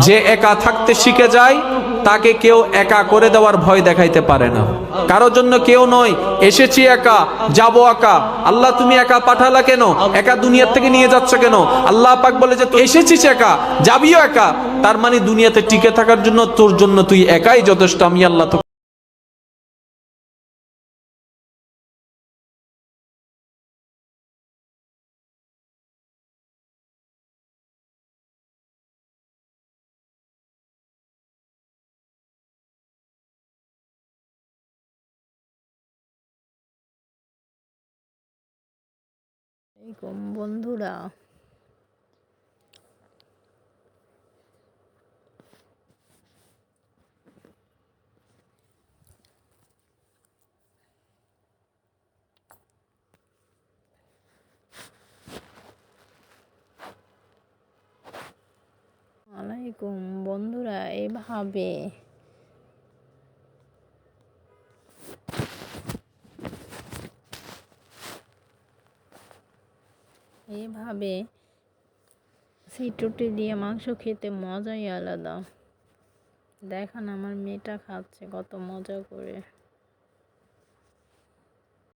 যে একা থাকতে শিখে যায় তাকে কেউ একা করে দেওয়ার ভয় দেখাইতে পারে না। কারোর জন্য কেউ নয়, এসেছি একা যাবো একা। আল্লাহ তুমি একা পাঠালা কেন, একা দুনিয়ার থেকে নিয়ে যাচ্ছ কেন? আল্লাহ পাক বলে যে তুই এসেছিস একা, যাবিও একা, তার মানে দুনিয়াতে টিকে থাকার জন্য তোর জন্য তুই একাই যথেষ্ট। আমি আল্লাহ তো এরকম বন্ধুরা, আলাইকুম বন্ধুরা, এভাবে সিটুটি দিয়ে মাংস খেতে মজাই আলাদা। দেখেন আমার মেয়েটা খাচ্ছে কত মজা করে।